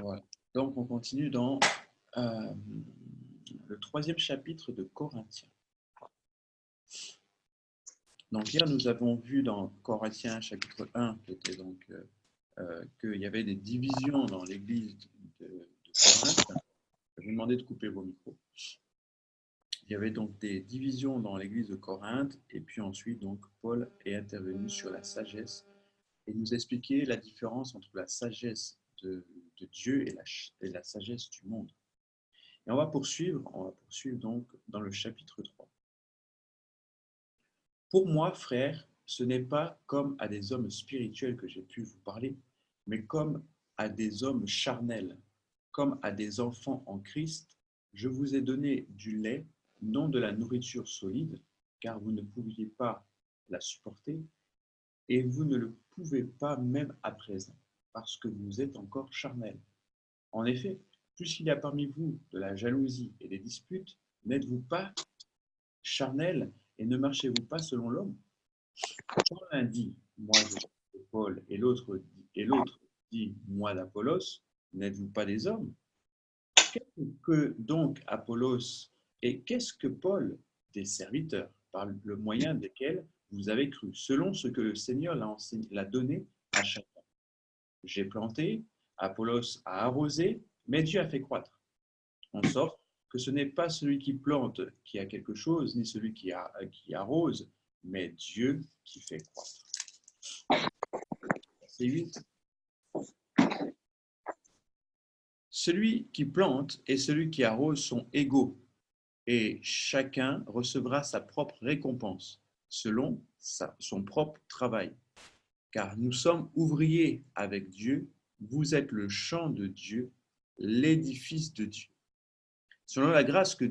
Voilà. Donc, on continue dans le troisième chapitre de Corinthiens. Donc, hier, nous avons vu dans Corinthiens, chapitre 1, qui était donc qu'il y avait des divisions dans l'église de Corinthe. Je vais vous demander de couper vos micros. Il y avait donc des divisions dans l'église de Corinthe, et puis ensuite, donc, Paul est intervenu sur la sagesse et nous expliquer la différence entre la sagesse de Dieu et la sagesse du monde. Et on va poursuivre donc dans le chapitre 3. Pour moi, frères, ce n'est pas comme à des hommes spirituels que j'ai pu vous parler, mais comme à des hommes charnels, comme à des enfants en Christ. Je vous ai donné du lait, non de la nourriture solide, car vous ne pouviez pas la supporter, et vous ne le pouvez pas même à présent, parce que vous êtes encore charnels. En effet, puisqu'il y a parmi vous de la jalousie et des disputes, n'êtes-vous pas charnels et ne marchez-vous pas selon l'homme? Quand l'un dit, moi je suis de Paul, et l'autre dit, moi d'Apollos, n'êtes-vous pas des hommes? Qu'est-ce que donc Apollos et qu'est-ce que Paul? Des serviteurs, par le moyen desquels vous avez cru, selon ce que le Seigneur l'a donné à chacun. J'ai planté, Apollos a arrosé, mais Dieu a fait croître. En sorte que ce n'est pas celui qui plante qui a quelque chose, ni celui qui arrose, mais Dieu qui fait croître. Verset 8. Celui qui plante et celui qui arrose sont égaux, et chacun recevra sa propre récompense, selon son propre travail. Car nous sommes ouvriers avec Dieu, vous êtes le champ de Dieu, l'édifice de Dieu. Selon la grâce de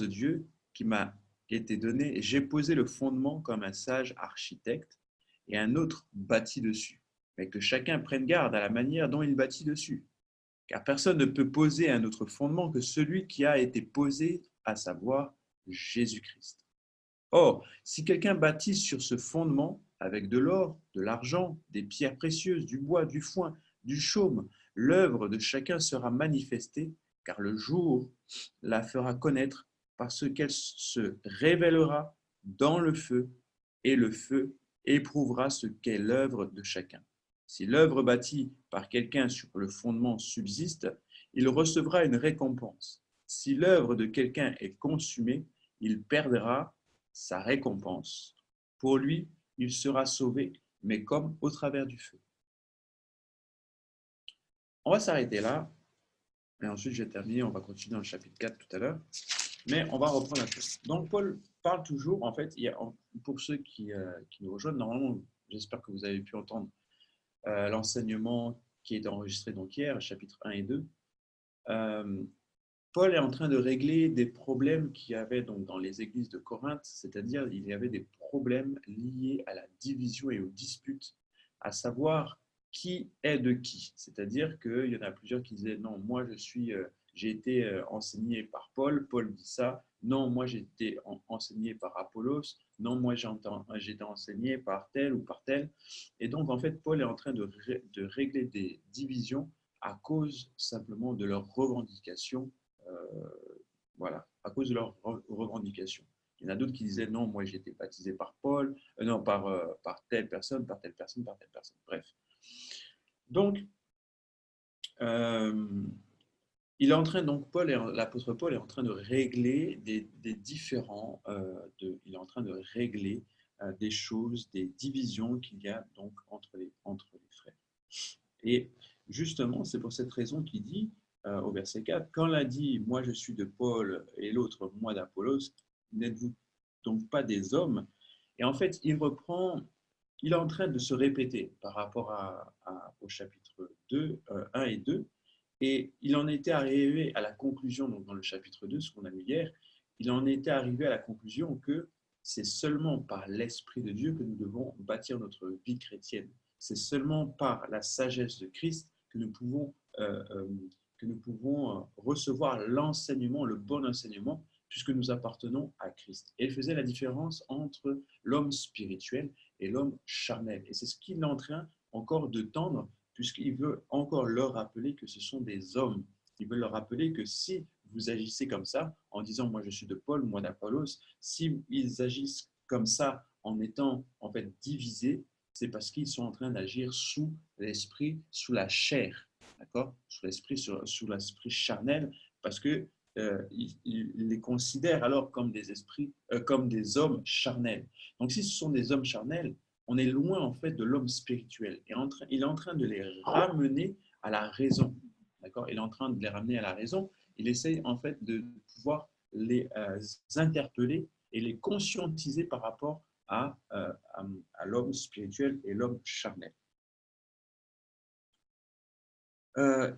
Dieu qui m'a été donnée, j'ai posé le fondement comme un sage architecte et un autre bâtit dessus. Mais que chacun prenne garde à la manière dont il bâtit dessus. Car personne ne peut poser un autre fondement que celui qui a été posé, à savoir Jésus-Christ. Or, si quelqu'un bâtit sur ce fondement avec de l'or, de l'argent, des pierres précieuses, du bois, du foin, du chaume, l'œuvre de chacun sera manifestée, car le jour la fera connaître parce qu'elle se révélera dans et le feu éprouvera ce qu'est l'œuvre de chacun. Si l'œuvre bâtie par quelqu'un sur le fondement subsiste, il recevra une récompense. Si l'œuvre de quelqu'un est consumée, il perdra sa récompense. Pour lui, il sera sauvé, mais comme au travers du feu. On va s'arrêter là, et ensuite je vais terminer, on va continuer dans le chapitre 4 tout à l'heure, mais on va reprendre un peu. Donc Paul parle toujours, en fait, pour ceux qui nous rejoignent, normalement, j'espère que vous avez pu entendre l'enseignement qui est enregistré donc hier, chapitre 1 et 2. Paul est en train de régler des problèmes qu'il y avait donc dans les églises de Corinthe, c'est-à-dire il y avait des problèmes liés à la division et aux disputes, à savoir qui est de qui. C'est-à-dire qu'il y en a plusieurs qui disaient non, moi j'ai été enseigné par Paul, Paul dit ça, non, moi j'ai été enseigné par Apollos, non, moi j'ai été enseigné par tel ou par tel. Et donc en fait, Paul est en train de régler des divisions à cause simplement de leurs revendications voilà, à cause de leurs revendications. Il y en a d'autres qui disaient non, moi j'ai été baptisé par Paul, non, par telle personne, par telle personne, par telle personne. Bref. Donc, il est en train, donc l'apôtre Paul est en train de régler des différends, il est en train de régler des choses, des divisions qu'il y a donc entre les frères. Et justement, c'est pour cette raison qu'il dit au verset 4, quand l'un dit « moi je suis de Paul » et l'autre « moi d'Apollos », n'êtes-vous donc pas des hommes? Et en fait, il est en train de se répéter par rapport au chapitre 2, 1 et 2, et il en était arrivé à la conclusion, donc dans le chapitre 2, ce qu'on a lu hier, il en était arrivé à la conclusion que c'est seulement par l'Esprit de Dieu que nous devons bâtir notre vie chrétienne. C'est seulement par la sagesse de Christ que nous pouvons, recevoir l'enseignement, le bon enseignement, puisque nous appartenons à Christ. Et il faisait la différence entre l'homme spirituel et l'homme charnel. Et c'est ce qu'il est en train encore de tendre puisqu'il veut encore leur rappeler que ce sont des hommes. Il veut leur rappeler que si vous agissez comme ça, en disant moi je suis de Paul, moi d'Apollos, si ils agissent comme ça en étant en fait divisés, c'est parce qu'ils sont en train d'agir sous l'esprit, sous la chair, d'accord, sous l'esprit charnel, parce que il les considère alors comme des esprits, comme des hommes charnels. Donc si ce sont des hommes charnels, on est loin en fait de l'homme spirituel. Et il est en train de les ramener à la raison. D'accord. Il est en train de les ramener à la raison. Il essaye en fait de pouvoir les interpeller et les conscientiser par rapport à l'homme spirituel et l'homme charnel.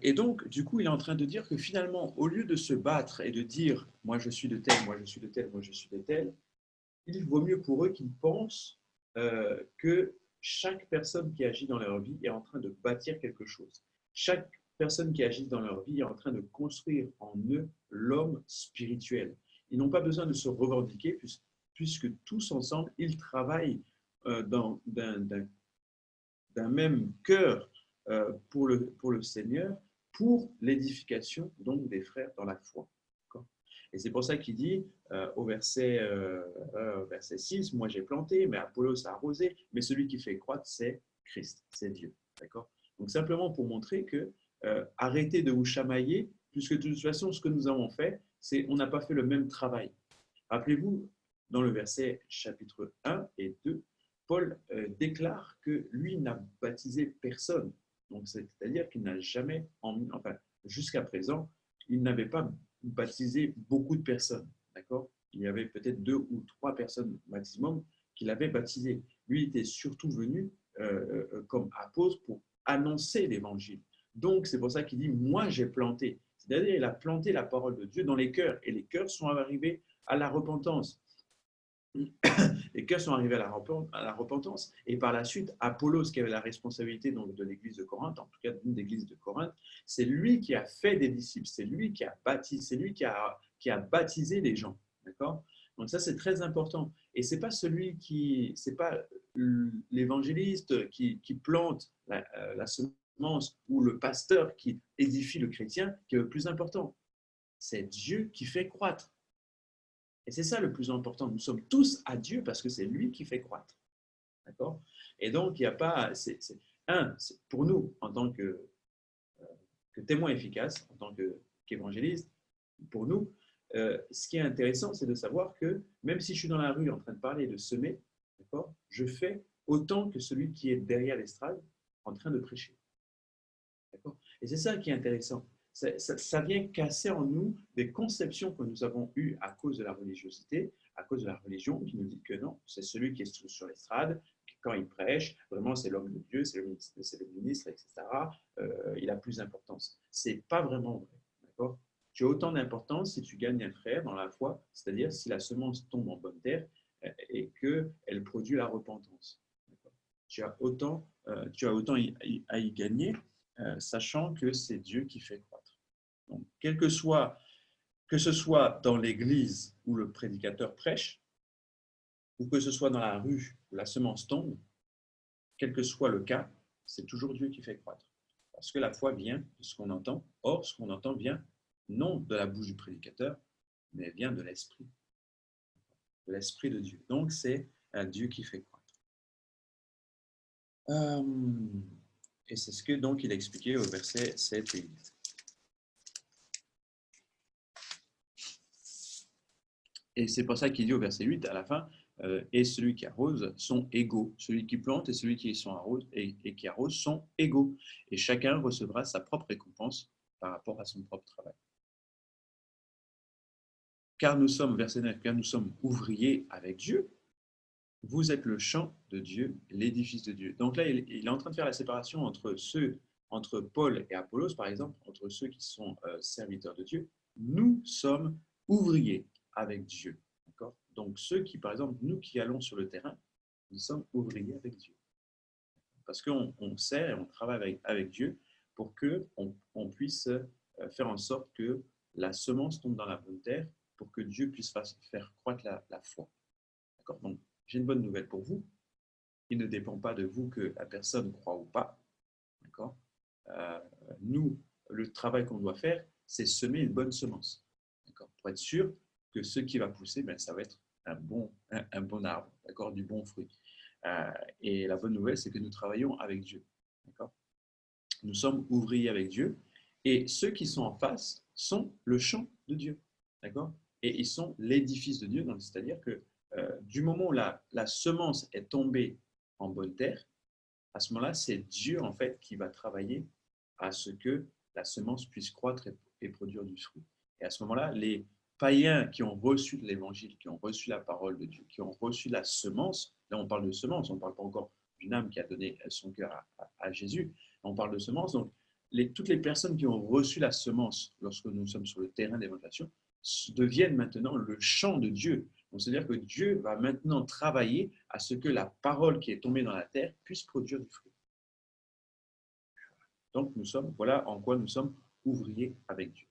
Et donc, du coup, il est en train de dire que finalement, au lieu de se battre et de dire « moi je suis de tel, moi je suis de tel, moi je suis de tel », il vaut mieux pour eux qu'ils pensent que chaque personne qui agit dans leur vie est en train de bâtir quelque chose. Chaque personne qui agit dans leur vie est en train de construire en eux l'homme spirituel. Ils n'ont pas besoin de se revendiquer puisque tous ensemble, ils travaillent d'un même cœur pour le Seigneur, pour l'édification donc des frères dans la foi. Et c'est pour ça qu'il dit au verset 6, moi j'ai planté, mais Apollos a arrosé, mais celui qui fait croître, c'est Christ, c'est Dieu. D'accord. Donc simplement pour montrer que arrêtez de vous chamailler, puisque de toute façon, ce que nous avons fait, c'est on n'a pas fait le même travail. Rappelez-vous, dans le verset chapitre 1 et 2, Paul déclare que lui n'a baptisé personne. Donc c'est-à-dire qu'il n'a jamais, enfin jusqu'à présent, il n'avait pas baptisé beaucoup de personnes. D'accord. Il y avait peut-être 2 ou 3 personnes maximum qu'il avait baptisées. Lui était surtout venu comme apôtre pour annoncer l'évangile. Donc, c'est pour ça qu'il dit « moi, j'ai planté ». C'est-à-dire il a planté la parole de Dieu dans les cœurs et les cœurs sont arrivés à la repentance. Les cœurs sont arrivés à la repentance et par la suite, Apollos, qui avait la responsabilité donc, de l'église de Corinthe, en tout cas d'une église de Corinthe, c'est lui qui a fait des disciples, c'est lui qui a baptisé, c'est lui qui a baptisé les gens. D'accord. Donc ça, c'est très important. Et c'est pas l'évangéliste qui plante la semence ou le pasteur qui édifie le chrétien qui est le plus important. C'est Dieu qui fait croître. Et c'est ça le plus important. Nous sommes tous à Dieu parce que c'est lui qui fait croître. D'accord. Et donc, il n'y a pas. Pour nous, en tant que témoin efficace, en tant qu'évangéliste, pour nous, ce qui est intéressant, c'est de savoir que même si je suis dans la rue en train de parler et de semer, d'accord, je fais autant que celui qui est derrière l'estrade en train de prêcher. D'accord. Et c'est ça qui est intéressant. Ça vient casser en nous des conceptions que nous avons eues à cause de la religiosité, à cause de la religion, qui nous dit que non, c'est celui qui est sur l'estrade, quand il prêche, vraiment c'est l'homme de Dieu, c'est le ministre, etc. Il a plus d'importance. C'est pas vraiment vrai. D'accord. Tu as autant d'importance si tu gagnes un frère dans la foi, c'est-à-dire si la semence tombe en bonne terre et qu'elle produit la repentance. Tu as autant à y gagner, sachant que c'est Dieu qui fait croître. Donc, que ce soit dans l'église où le prédicateur prêche, ou que ce soit dans la rue où la semence tombe, quel que soit le cas, c'est toujours Dieu qui fait croître. Parce que la foi vient de ce qu'on entend. Or, ce qu'on entend vient non de la bouche du prédicateur, mais vient de l'Esprit de Dieu. Donc, c'est Dieu qui fait croître. Et c'est ce que donc il a expliqué au verset 7 et 8. Et c'est pour ça qu'il dit au verset 8 à la fin, et celui qui arrose sont égaux. Celui qui plante et celui qui qui arrose sont égaux. Et chacun recevra sa propre récompense par rapport à son propre travail. Car nous sommes, verset 9, car nous sommes ouvriers avec Dieu. Vous êtes le champ de Dieu, l'édifice de Dieu. Donc là, il est en train de faire la séparation entre Paul et Apollos, par exemple, entre ceux qui sont serviteurs de Dieu. Nous sommes ouvriers avec Dieu. D'accord. Donc ceux qui, par exemple, nous qui allons sur le terrain, nous sommes ouvriers avec Dieu. Parce qu'on sert et on travaille avec Dieu pour qu'on puisse faire en sorte que la semence tombe dans la bonne terre, pour que Dieu puisse faire croître la foi. D'accord. Donc, j'ai une bonne nouvelle pour vous. Il ne dépend pas de vous que la personne croit ou pas. D'accord. Nous, le travail qu'on doit faire, c'est semer une bonne semence, pour être sûr que ce qui va pousser, ben, ça va être un bon arbre, du bon fruit. Et la bonne nouvelle, c'est que nous travaillons avec Dieu. Nous sommes ouvriers avec Dieu. Et ceux qui sont en face sont le champ de Dieu. Et ils sont l'édifice de Dieu. C'est-à-dire que du moment où la semence est tombée en bonne terre, à ce moment-là, c'est Dieu en fait qui va travailler à ce que la semence puisse croître et produire du fruit. Et à ce moment-là, les païens qui ont reçu de l'évangile, qui ont reçu la parole de Dieu, qui ont reçu la semence, là on parle de semence, on ne parle pas encore d'une âme qui a donné son cœur à Jésus, on parle de semence. Donc toutes les personnes qui ont reçu la semence lorsque nous sommes sur le terrain d'évangélisation deviennent maintenant le champ de Dieu. Donc c'est-à-dire que Dieu va maintenant travailler à ce que la parole qui est tombée dans la terre puisse produire du fruit. Donc voilà en quoi nous sommes ouvriers avec Dieu.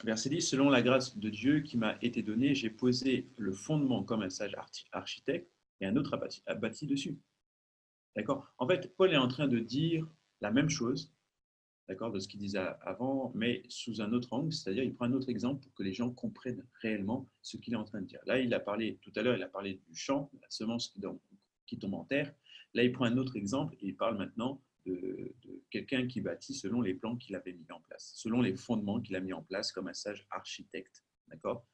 Verset 10, selon la grâce de Dieu qui m'a été donnée, j'ai posé le fondement comme un sage architecte et un autre a bâti dessus. D'accord? En fait, Paul est en train de dire la même chose, de ce qu'il disait avant, mais sous un autre angle, c'est-à-dire il prend un autre exemple pour que les gens comprennent réellement ce qu'il est en train de dire. Là, tout à l'heure, il a parlé du champ, de la semence qui tombe en terre. Là, il prend un autre exemple et il parle maintenant de quelqu'un qui bâtit selon les plans qu'il avait mis en place, selon les fondements qu'il a mis en place comme un sage architecte. D'accord?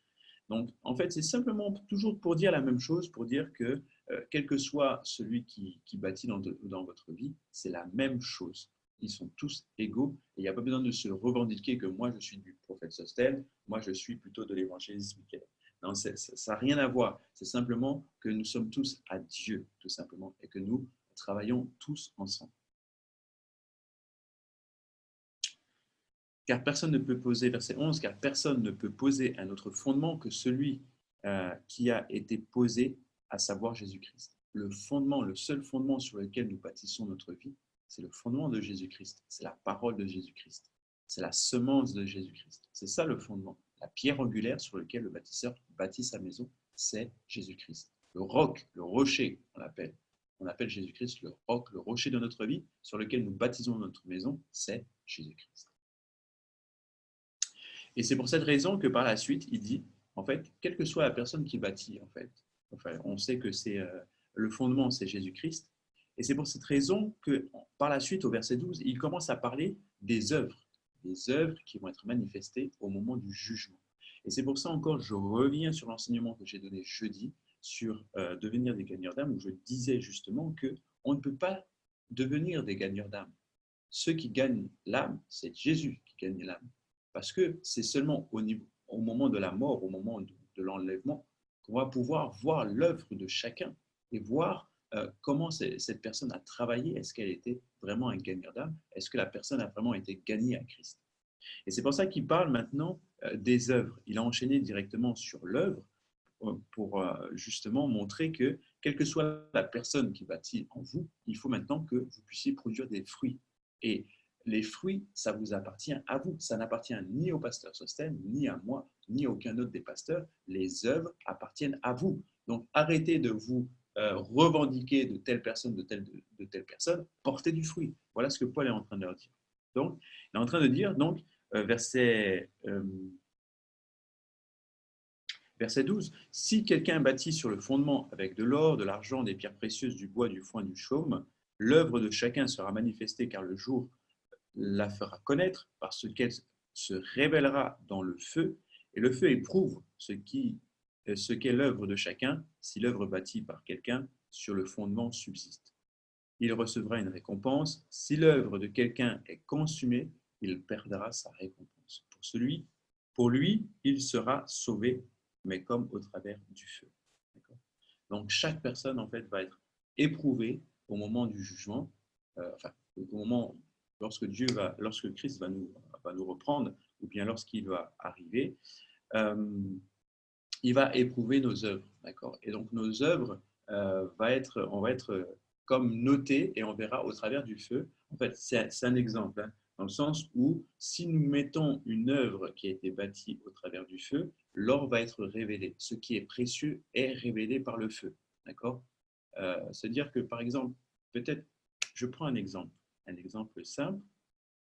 Donc, en fait, c'est simplement toujours pour dire la même chose, pour dire que quel que soit celui qui bâtit dans votre vie, c'est la même chose. Ils sont tous égaux et il n'y a pas besoin de se revendiquer que moi je suis du prophète Sosthène, moi je suis plutôt de l'évangéliste Michael. Non, ça n'a rien à voir. C'est simplement que nous sommes tous à Dieu, tout simplement, et que nous travaillons tous ensemble. Car personne ne peut poser, verset 11, car personne ne peut poser un autre fondement que celui qui a été posé, à savoir Jésus-Christ. Le fondement, le seul fondement sur lequel nous bâtissons notre vie, c'est le fondement de Jésus-Christ. C'est la parole de Jésus-Christ. C'est la semence de Jésus-Christ. C'est ça le fondement. La pierre angulaire sur laquelle le bâtisseur bâtit sa maison, c'est Jésus-Christ. Le roc, le rocher, on l'appelle. On appelle Jésus-Christ le roc, le rocher de notre vie, sur lequel nous baptisons notre maison, c'est Jésus-Christ. Et c'est pour cette raison que par la suite, il dit, en fait, quelle que soit la personne qui bâtit, en fait, on sait que c'est le fondement, c'est Jésus-Christ. Et c'est pour cette raison que par la suite, au verset 12, il commence à parler des œuvres qui vont être manifestées au moment du jugement. Et c'est pour ça encore, je reviens sur l'enseignement que j'ai donné jeudi sur devenir des gagneurs d'âme, où je disais justement qu'on ne peut pas devenir des gagneurs d'âme. Ceux qui gagnent l'âme, c'est Jésus qui gagne l'âme. Parce que c'est seulement au moment de la mort, au moment de l'enlèvement, qu'on va pouvoir voir l'œuvre de chacun et voir comment cette personne a travaillé. Est-ce qu'elle était vraiment un gagneur d'âme? Est-ce que la personne a vraiment été gagnée à Christ? Et c'est pour ça qu'il parle maintenant des œuvres. Il a enchaîné directement sur l'œuvre pour justement montrer que, quelle que soit la personne qui bâtit en vous, il faut maintenant que vous puissiez produire des fruits. Et les fruits, ça vous appartient à vous. Ça n'appartient ni au pasteur Sosthène, ni à moi, ni à aucun autre des pasteurs. Les œuvres appartiennent à vous. Donc, arrêtez de vous revendiquer de telle personne, de telle personne. Portez du fruit. Voilà ce que Paul est en train de leur dire. Donc, il est en train de dire, donc, verset 12, si quelqu'un bâtit sur le fondement avec de l'or, de l'argent, des pierres précieuses, du bois, du foin, du chaume, l'œuvre de chacun sera manifestée car le jour la fera connaître parce qu'elle se révélera dans le feu et le feu éprouve ce qu'est l'œuvre de chacun si l'œuvre bâtie par quelqu'un sur le fondement subsiste. Il recevra une récompense. Si l'œuvre de quelqu'un est consumée, il perdra sa récompense. Pour lui, il sera sauvé, mais comme au travers du feu. Donc, chaque personne, en fait, va être éprouvée au moment du jugement, au moment lorsque Christ va nous reprendre, ou bien lorsqu'il va arriver, il va éprouver nos œuvres, d'accord? Et donc, nos œuvres, on va être comme notées et on verra au travers du feu. En fait, c'est un exemple, hein, dans le sens où si nous mettons une œuvre qui a été bâtie au travers du feu, l'or va être révélé. Ce qui est précieux est révélé par le feu. D'accord. C'est-à-dire que, par exemple, peut-être, je prends un exemple simple.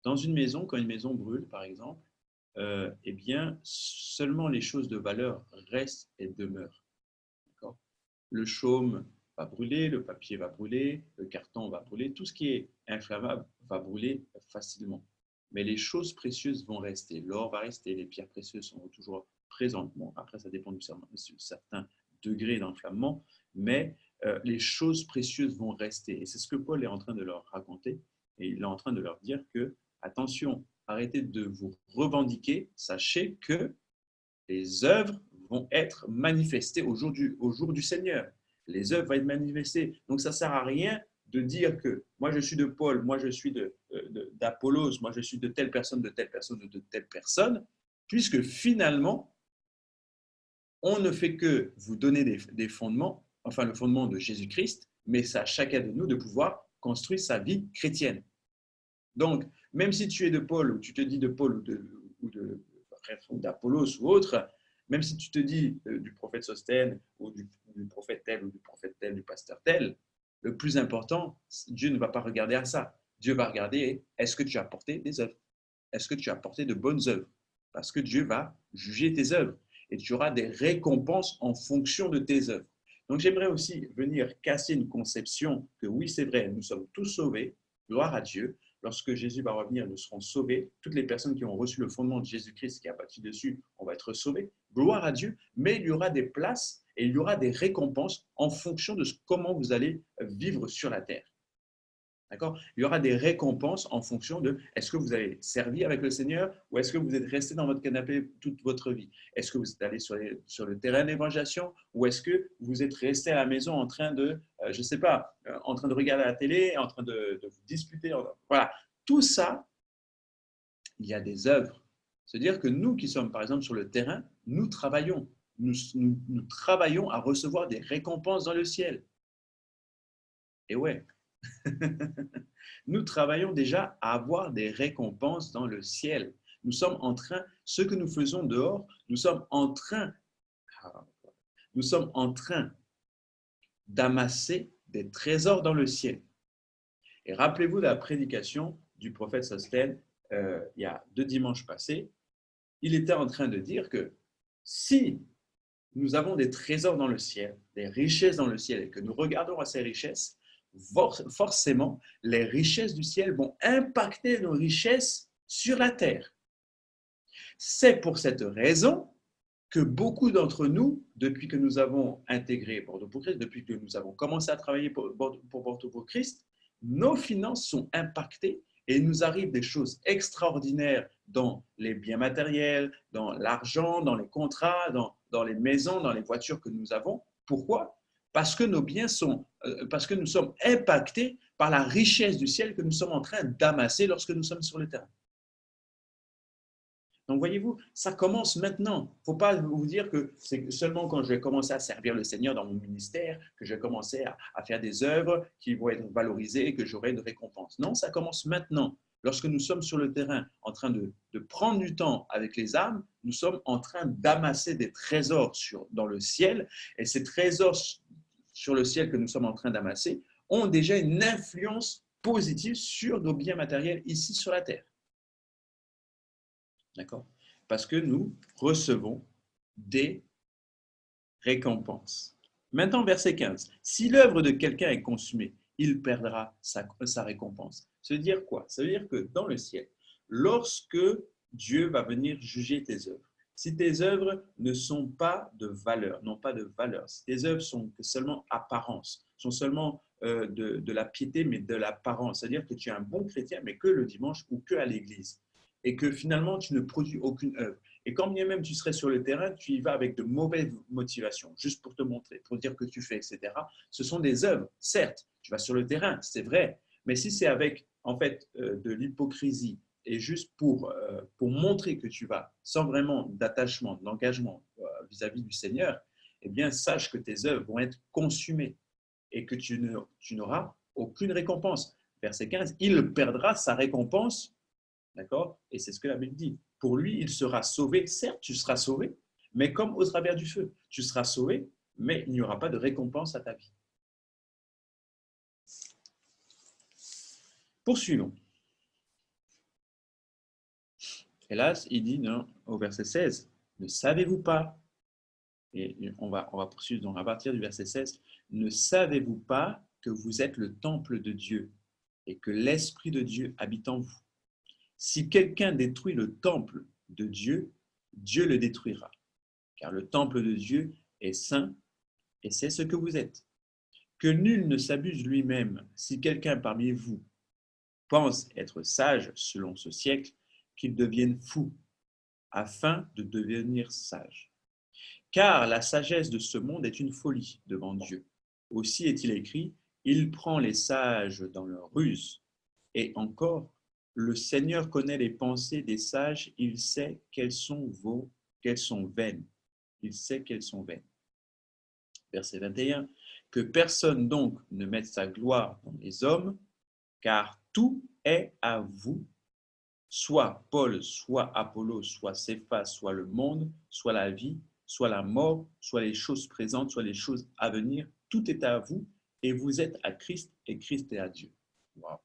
Dans une maison, quand une maison brûle, par exemple, eh bien, seulement les choses de valeur restent et demeurent. D'accord. Le chaume va brûler, le papier va brûler, le carton va brûler, tout ce qui est inflammable va brûler facilement. Mais les choses précieuses vont rester, l'or va rester, les pierres précieuses sont toujours présentes. Bon, après, ça dépend du certain degré d'enflammement, mais les choses précieuses vont rester. Et c'est ce que Paul est en train de leur raconter. Et il est en train de leur dire que, attention, arrêtez de vous revendiquer, sachez que les œuvres vont être manifestées au jour du Seigneur. Les œuvres vont être manifestées. Donc, ça ne sert à rien de dire que moi, je suis de Paul, moi, je suis d'Apollos, moi, je suis de telle personne, de telle personne, de telle personne, puisque finalement, on ne fait que vous donner des fondements, enfin le fondement de Jésus-Christ, mais c'est à chacun de nous de pouvoir construire sa vie chrétienne. Donc, même si tu es de Paul, ou tu te dis de Paul ou d'Apollos ou autre, même si tu te dis du prophète Sostène ou du prophète tel ou du prophète tel, du pasteur tel, le plus important, Dieu ne va pas regarder à ça. Dieu va regarder, est-ce que tu as porté des œuvres? Est-ce que tu as porté de bonnes œuvres? Parce que Dieu va juger tes œuvres et tu auras des récompenses en fonction de tes œuvres. Donc, j'aimerais aussi venir casser une conception que oui, c'est vrai, nous sommes tous sauvés, gloire à Dieu. Lorsque Jésus va revenir, nous serons sauvés. Toutes les personnes qui ont reçu le fondement de Jésus-Christ qui a bâti dessus, on va être sauvés. Gloire à Dieu. Mais il y aura des places et il y aura des récompenses en fonction de comment vous allez vivre sur la terre. D'accord. Il y aura des récompenses en fonction de est-ce que vous avez servi avec le Seigneur ou est-ce que vous êtes resté dans votre canapé toute votre vie? Est-ce que vous êtes allé sur le terrain d'évangélisation ou est-ce que vous êtes resté à la maison en train de, je ne sais pas, en train de regarder la télé, en train de vous disputer? Voilà. Tout ça, il y a des œuvres. C'est-à-dire que nous qui sommes, par exemple, sur le terrain, nous travaillons. Nous travaillons à recevoir des récompenses dans le ciel. Et ouais, nous travaillons déjà à avoir des récompenses dans le ciel. Nous sommes en train, ce que nous faisons dehors, nous sommes en train d'amasser des trésors dans le ciel. Et rappelez-vous de la prédication du prophète Sostène il y a 2 dimanches passés. Il était en train de dire que si nous avons des trésors dans le ciel, des richesses dans le ciel, et que nous regardons à ces richesses, forcément, les richesses du ciel vont impacter nos richesses sur la terre. C'est pour cette raison que beaucoup d'entre nous, depuis que nous avons intégré Bordeaux pour Christ, depuis que nous avons commencé à travailler pour Bordeaux pour Christ, nos finances sont impactées et il nous arrive des choses extraordinaires dans les biens matériels, dans l'argent, dans les contrats, dans les maisons, dans les voitures que nous avons. Pourquoi? Parce que nos biens parce que nous sommes impactés par la richesse du ciel que nous sommes en train d'amasser lorsque nous sommes sur le terrain. Donc, voyez-vous, ça commence maintenant. Il ne faut pas vous dire que c'est seulement quand je vais commencer à servir le Seigneur dans mon ministère que je vais commencer à faire des œuvres qui vont être valorisées et que j'aurai une récompense. Non, ça commence maintenant. Lorsque nous sommes sur le terrain en train de prendre du temps avec les âmes, nous sommes en train d'amasser des trésors dans le ciel. Et ces trésors sur le ciel que nous sommes en train d'amasser ont déjà une influence positive sur nos biens matériels ici sur la terre. D'accord? Parce que nous recevons des récompenses. Maintenant, verset 15. Si l'œuvre de quelqu'un est consumée, il perdra sa récompense. Ça veut dire quoi? Ça veut dire que dans le ciel, lorsque Dieu va venir juger tes œuvres, si tes œuvres ne sont pas de valeur, n'ont pas de valeur, si tes œuvres sont seulement apparence, sont seulement de la piété, mais de l'apparence, c'est-à-dire que tu es un bon chrétien, mais que le dimanche ou que à l'église, et que finalement tu ne produis aucune œuvre. Et quand bien même tu serais sur le terrain, tu y vas avec de mauvaises motivations, juste pour te montrer, pour dire que tu fais, etc. Ce sont des œuvres, certes, tu vas sur le terrain, c'est vrai, mais si c'est avec en fait de l'hypocrisie et juste pour montrer que tu vas sans vraiment d'attachement, d'engagement vis-à-vis du Seigneur, eh bien sache que tes œuvres vont être consumées et que tu n'auras aucune récompense. Verset 15, il perdra sa récompense. D'accord? Et c'est ce que la Bible dit. Pour lui, il sera sauvé. Certes, tu seras sauvé, mais comme au travers du feu. Tu seras sauvé, mais il n'y aura pas de récompense à ta vie. Poursuivons. Et là, il dit non, au verset 16, ne savez-vous pas, et on va poursuivre donc à partir du verset 16, ne savez-vous pas que vous êtes le temple de Dieu et que l'Esprit de Dieu habite en vous? Si quelqu'un détruit le temple de Dieu, Dieu le détruira, car le temple de Dieu est saint et c'est ce que vous êtes. Que nul ne s'abuse lui-même. Si quelqu'un parmi vous pense être sage selon ce siècle, qu'il devienne fou, afin de devenir sage. Car la sagesse de ce monde est une folie devant Dieu. Aussi est-il écrit, il prend les sages dans leur ruse. Et encore, le Seigneur connaît les pensées des sages, il sait qu'elles sont vaines. Il sait qu'elles sont vaines. Verset 21, que personne donc ne mette sa gloire dans les hommes, car tout est à vous, soit Paul, soit Apollos, soit Céphas, soit le monde, soit la vie, soit la mort, soit les choses présentes, soit les choses à venir, tout est à vous, et vous êtes à Christ, et Christ est à Dieu. Wow.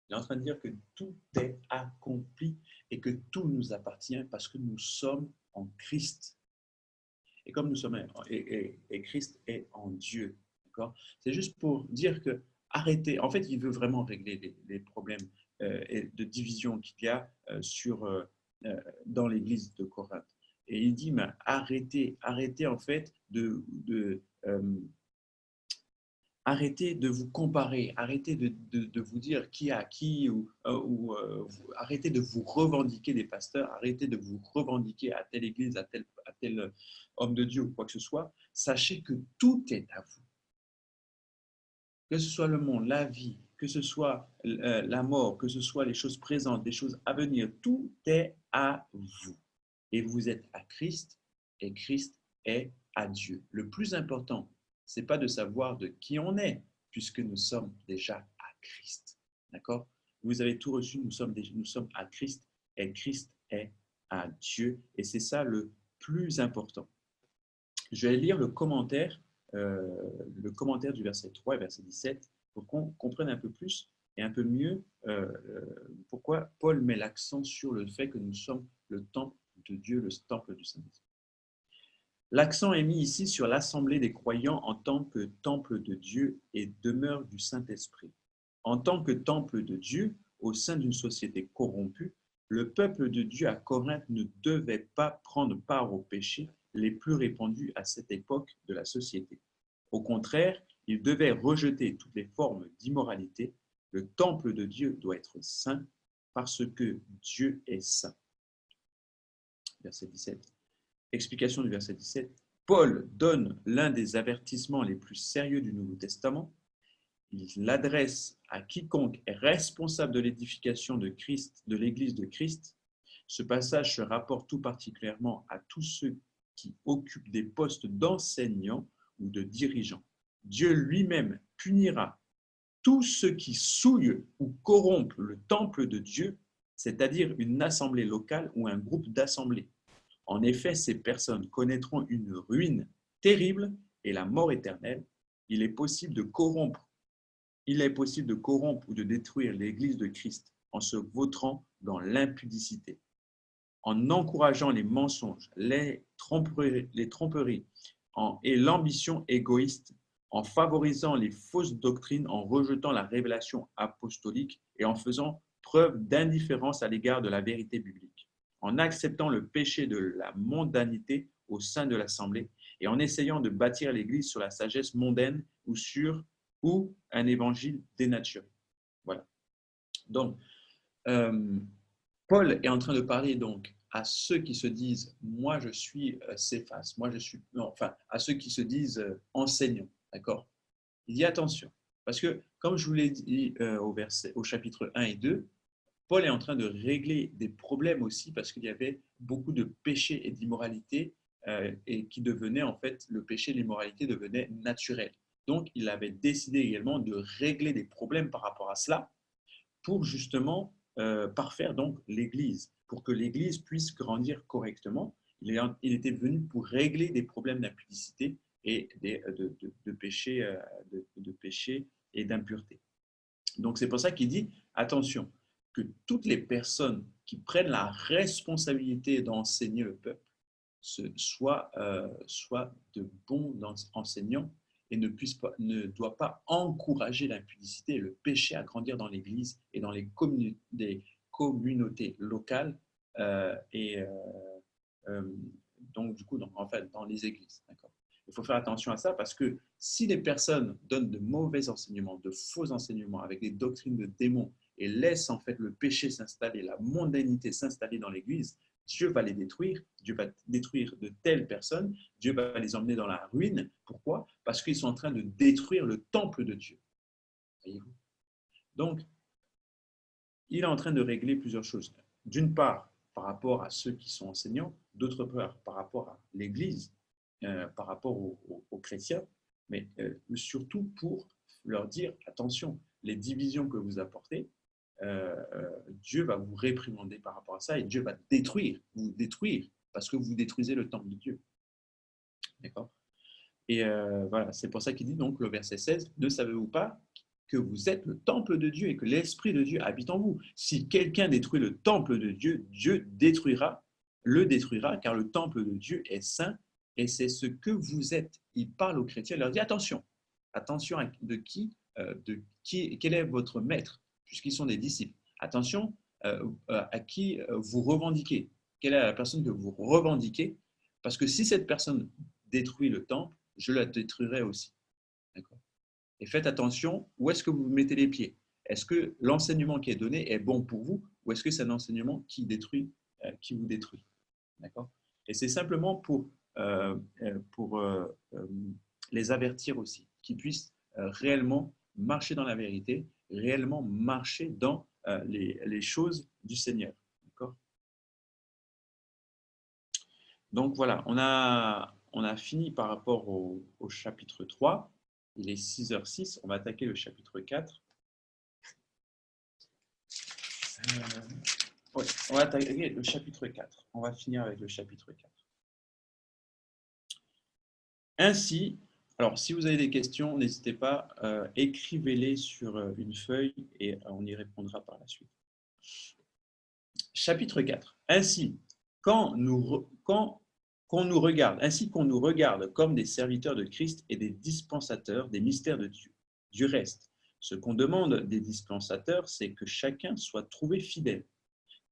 Il est en train de dire que tout est accompli et que tout nous appartient parce que nous sommes en Christ. Et comme nous sommes, et Christ est en Dieu. D'accord? C'est juste pour dire que arrêtez. En fait, il veut vraiment régler les problèmes de division qu'il y a dans l'église de Corinthe. Et il dit, mais arrêtez en fait arrêtez de vous comparer, arrêtez de vous dire qui a qui, arrêtez de vous revendiquer des pasteurs, arrêtez de vous revendiquer à telle église, à tel homme de Dieu ou quoi que ce soit. Sachez que tout est à vous. Que ce soit le monde, la vie, que ce soit la mort, que ce soit les choses présentes, les choses à venir, tout est à vous. Et vous êtes à Christ et Christ est à Dieu. Le plus important, ce n'est pas de savoir de qui on est, puisque nous sommes déjà à Christ. D'accord? Vous avez tout reçu, nous sommes à Christ et Christ est à Dieu. Et c'est ça le plus important. Je vais lire le commentaire du verset 3 et verset 17 pour qu'on comprenne un peu plus et un peu mieux pourquoi Paul met l'accent sur le fait que nous sommes le temple de Dieu, le temple du Saint-Esprit. L'accent est mis ici sur l'assemblée des croyants en tant que temple de Dieu et demeure du Saint-Esprit. En tant que temple de Dieu, au sein d'une société corrompue, le peuple de Dieu à Corinthe ne devait pas prendre part aux péchés les plus répandus à cette époque de la société. Au contraire, il devait rejeter toutes les formes d'immoralité. Le temple de Dieu doit être saint parce que Dieu est saint. Verset 17. Explication du verset 17. Paul donne l'un des avertissements les plus sérieux du Nouveau Testament. Il l'adresse à quiconque est responsable de l'édification de Christ, de l'Église de Christ. Ce passage se rapporte tout particulièrement à tous ceux qui occupent des postes d'enseignants ou de dirigeants. Dieu lui-même punira tous ceux qui souillent ou corrompent le temple de Dieu, c'est-à-dire une assemblée locale ou un groupe d'assemblées. En effet, ces personnes connaîtront une ruine terrible et la mort éternelle. Il est possible de corrompre ou de détruire l'Église de Christ en se vautrant dans l'impudicité, en encourageant les mensonges, les tromperies et l'ambition égoïste, en favorisant les fausses doctrines, en rejetant la révélation apostolique et en faisant preuve d'indifférence à l'égard de la vérité biblique, en acceptant le péché de la mondanité au sein de l'Assemblée et en essayant de bâtir l'Église sur la sagesse mondaine ou un évangile dénaturé. Voilà. Donc, Paul est en train de parler donc à ceux qui se disent « moi je suis Céphas », à ceux qui se disent enseignants, d'accord? Il dit attention, parce que comme je vous l'ai dit au chapitre 1 et 2, Paul est en train de régler des problèmes aussi parce qu'il y avait beaucoup de péchés et d'immoralité et qui devenaient en fait, le péché et l'immoralité devenaient naturels. Donc, il avait décidé également de régler des problèmes par rapport à cela pour justement parfaire donc l'Église, pour que l'Église puisse grandir correctement. Il était venu pour régler des problèmes d'impudicité et de péché, de péché et d'impureté. Donc c'est pour ça qu'il dit, attention, que toutes les personnes qui prennent la responsabilité d'enseigner le peuple soient de bons enseignants et ne doivent pas encourager l'impudicité et le péché à grandir dans l'Église et dans les communautés locales et donc du coup dans les églises. D'accord. Il faut faire attention à ça parce que si les personnes donnent de mauvais enseignements, de faux enseignements avec des doctrines de démons et laissent en fait le péché s'installer, la mondanité s'installer dans l'Église, Dieu va les détruire, Dieu va détruire de telles personnes, Dieu va les emmener dans la ruine. Pourquoi? Parce qu'ils sont en train de détruire le temple de Dieu. Voyez-vous? Donc, il est en train de régler plusieurs choses. D'une part, par rapport à ceux qui sont enseignants, d'autre part, par rapport à l'Église, par rapport aux chrétiens, mais surtout pour leur dire, attention, les divisions que vous apportez, Dieu va vous réprimander par rapport à ça et Dieu va vous détruire parce que vous détruisez le temple de Dieu. D'accord? Et voilà, c'est pour ça qu'il dit donc le verset 16, ne savez-vous pas que vous êtes le temple de Dieu et que l'Esprit de Dieu habite en vous? Si quelqu'un détruit le temple de Dieu, Dieu le détruira, car le temple de Dieu est saint et c'est ce que vous êtes. Il parle aux chrétiens, il leur dit attention, attention quel est votre maître, puisqu'ils sont des disciples. Attention à qui vous revendiquez. Quelle est la personne que vous revendiquez? Parce que si cette personne détruit le temple, je la détruirai aussi. D'accord? Et faites attention, où est-ce que vous mettez les pieds? Est-ce que l'enseignement qui est donné est bon pour vous ou est-ce que c'est un enseignement qui vous détruit? D'accord? Et c'est simplement pour les avertir aussi, qu'ils puissent réellement marcher dans la vérité, réellement marcher dans les choses du Seigneur. D'accord? Donc voilà, on a fini par rapport au chapitre 3. Il est 6h06, on va attaquer le chapitre 4. Ouais, on va attaquer le chapitre 4. On va finir avec le chapitre 4. Ainsi, alors si vous avez des questions, n'hésitez pas, écrivez-les sur une feuille et on y répondra par la suite. Chapitre 4. Ainsi, qu'on nous regarde comme des serviteurs de Christ et des dispensateurs des mystères de Dieu. Du reste, ce qu'on demande des dispensateurs, c'est que chacun soit trouvé fidèle.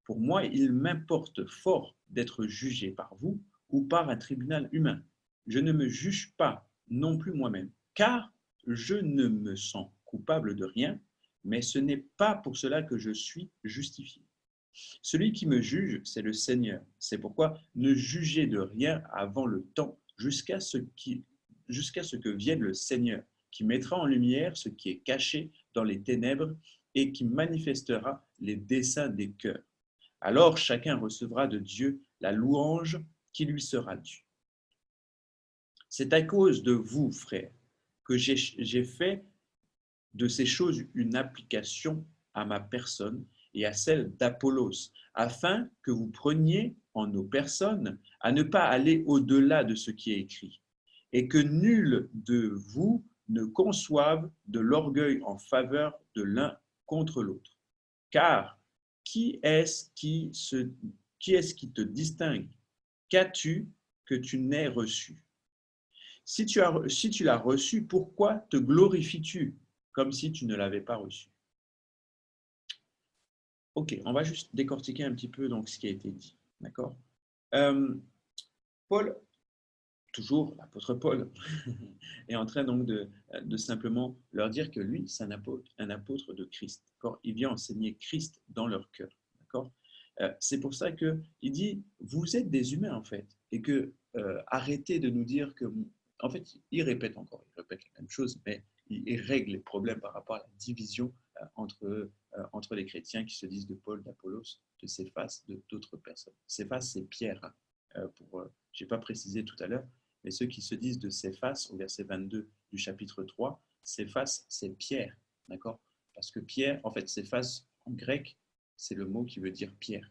Pour moi, il m'importe fort d'être jugé par vous ou par un tribunal humain. Je ne me juge pas non plus moi-même, car je ne me sens coupable de rien, mais ce n'est pas pour cela que je suis justifié. Celui qui me juge, c'est le Seigneur. C'est pourquoi ne jugez de rien avant le temps, jusqu'à ce que vienne le Seigneur, qui mettra en lumière ce qui est caché dans les ténèbres et qui manifestera les desseins des cœurs. Alors chacun recevra de Dieu la louange qui lui sera due. C'est à cause de vous, frères, que j'ai fait de ces choses une application à ma personne et à celle d'Apollos, afin que vous preniez en nos personnes à ne pas aller au-delà de ce qui est écrit, et que nul de vous ne conçoive de l'orgueil en faveur de l'un contre l'autre. Car qui est-ce qui te distingue? Qu'as-tu que tu n'aies reçu? Si tu l'as reçu, pourquoi te glorifies-tu comme si tu ne l'avais pas reçu? Ok, on va juste décortiquer un petit peu donc, ce qui a été dit. D'accord? Paul, toujours l'apôtre Paul, est en train donc de simplement leur dire que lui, c'est un apôtre de Christ. D'accord? Il vient enseigner Christ dans leur cœur. D'accord? C'est pour ça qu'il dit, vous êtes des humains en fait, et que arrêtez de nous dire que... En fait, il répète la même chose, mais il règle les problèmes par rapport à la division entre les chrétiens qui se disent de Paul, d'Apollos, de Céphas, d'autres personnes. Céphas, c'est Pierre, je n'ai pas précisé tout à l'heure, mais ceux qui se disent de Céphas, au verset 22 du chapitre 3, Céphas, c'est Pierre, d'accord? Parce que Pierre, en fait, Céphas, en grec, c'est le mot qui veut dire pierre.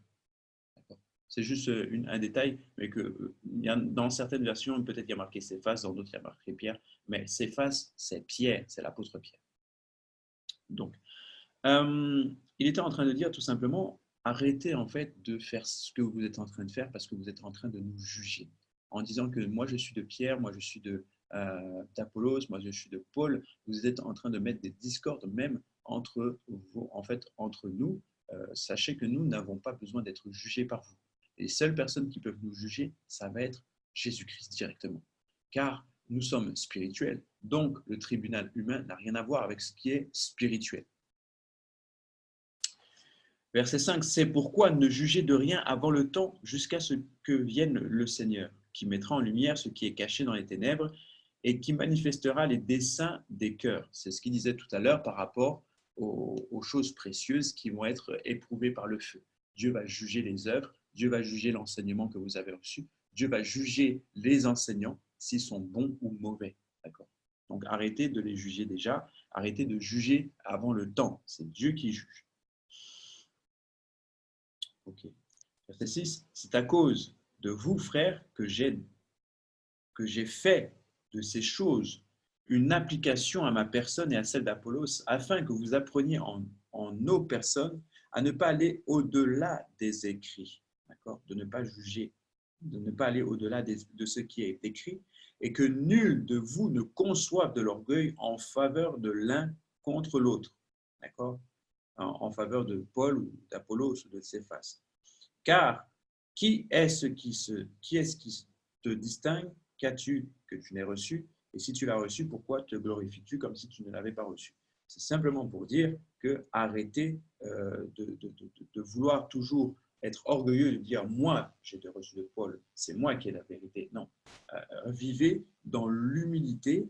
C'est juste un détail, mais que dans certaines versions, peut-être il y a marqué Céphas, dans d'autres il y a marqué Pierre, mais Céphas, c'est Pierre, c'est l'apôtre Pierre. Donc, il était en train de dire tout simplement, arrêtez en fait de faire ce que vous êtes en train de faire parce que vous êtes en train de nous juger. En disant que moi je suis de Pierre, moi je suis d'Apollos, moi je suis de Paul, vous êtes en train de mettre des discordes même entre vous, en fait, entre nous. Sachez que nous n'avons pas besoin d'être jugés par vous. Les seules personnes qui peuvent nous juger, ça va être Jésus-Christ directement. Car nous sommes spirituels, donc le tribunal humain n'a rien à voir avec ce qui est spirituel. Verset 5, c'est pourquoi ne jugez de rien avant le temps jusqu'à ce que vienne le Seigneur, qui mettra en lumière ce qui est caché dans les ténèbres et qui manifestera les desseins des cœurs. C'est ce qu'il disait tout à l'heure par rapport aux choses précieuses qui vont être éprouvées par le feu. Dieu va juger les œuvres, Dieu va juger l'enseignement que vous avez reçu, Dieu va juger les enseignants s'ils sont bons ou mauvais. D'accord ? Donc arrêtez de les juger déjà, arrêtez de juger avant le temps. C'est Dieu qui juge. Ok. Verset 6, c'est à cause de vous, frères, que j'ai fait de ces choses une application à ma personne et à celle d'Apollos, afin que vous appreniez en nos personnes à ne pas aller au-delà des écrits, d'accord, de ne pas juger, de ne pas aller au-delà de ce qui est écrit, et que nul de vous ne conçoive de l'orgueil en faveur de l'un contre l'autre, d'accord, en faveur de Paul ou d'Apollos ou de Céphas. Car qui est-ce qui te distingue? Qu'as-tu que tu n'aies reçu? Et si tu l'as reçu, pourquoi te glorifies-tu comme si tu ne l'avais pas reçu? C'est simplement pour dire que arrêtez de vouloir toujours être orgueilleux de dire moi j'ai reçu de Paul, c'est moi qui ai la vérité. Non, vivez dans l'humilité.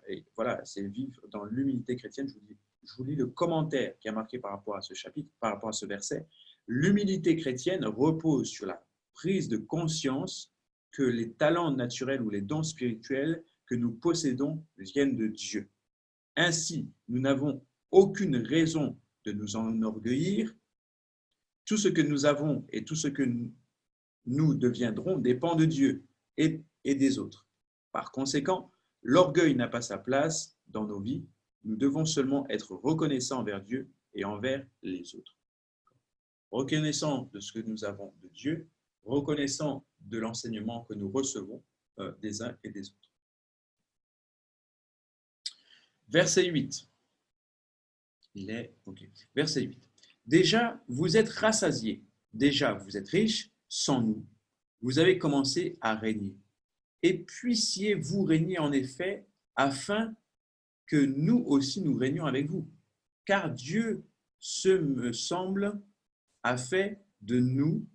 Et voilà, c'est vivre dans l'humilité chrétienne. Je vous lis le commentaire qui est marqué par rapport à ce chapitre, par rapport à ce verset. L'humilité chrétienne repose sur la prise de conscience que les talents naturels ou les dons spirituels que nous possédons viennent de Dieu. Ainsi, nous n'avons aucune raison de nous enorgueillir. Tout ce que nous avons et tout ce que nous deviendrons dépend de Dieu et des autres. Par conséquent, l'orgueil n'a pas sa place dans nos vies. Nous devons seulement être reconnaissants envers Dieu et envers les autres. Reconnaissant de ce que nous avons de Dieu, reconnaissant de l'enseignement que nous recevons des uns et des autres. Verset 8. Verset 8. Déjà, vous êtes rassasiés. Déjà, vous êtes riches sans nous. Vous avez commencé à régner. Et puissiez-vous régner en effet, afin que nous aussi nous régnions avec vous. Car Dieu, ce me semble, a fait de nous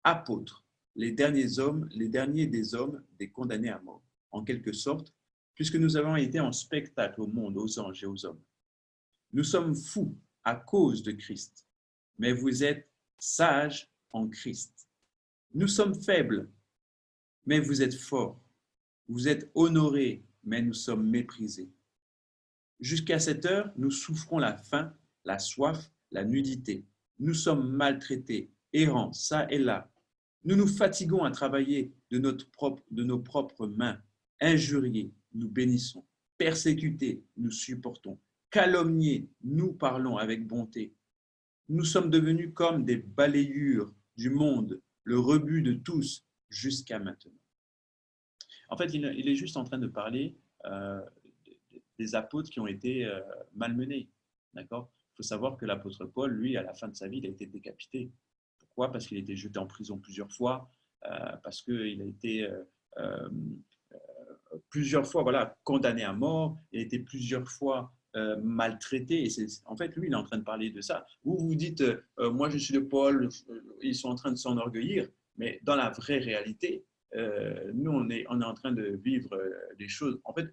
apôtres, les derniers des hommes, des condamnés à mort, en quelque sorte, puisque nous avons été en spectacle au monde, aux anges et aux hommes. Nous sommes fous à cause de Christ, mais vous êtes sages en Christ. Nous sommes faibles, mais vous êtes forts. Vous êtes honorés, mais nous sommes méprisés. Jusqu'à cette heure, nous souffrons la faim, la soif, la nudité. Nous sommes maltraités, errants, çà et là. Nous nous fatiguons à travailler de nos propres mains. Injuriés, nous bénissons. Persécutés, nous supportons. Calomniés, nous parlons avec bonté. Nous sommes devenus comme des balayures du monde, le rebut de tous jusqu'à maintenant. En fait, il est juste en train de parler des apôtres qui ont été malmenés. D'accord ? Il faut savoir que l'apôtre Paul, lui, à la fin de sa vie, il a été décapité. Pourquoi ? Parce qu'il a été jeté en prison plusieurs fois, parce qu'il a été plusieurs fois condamné à mort, il a été plusieurs fois maltraité. Et en fait, lui, il est en train de parler de ça. Vous vous dites, moi je suis de Paul, ils sont en train de s'enorgueillir, mais dans la vraie réalité, nous, on est en train de vivre des choses. En fait,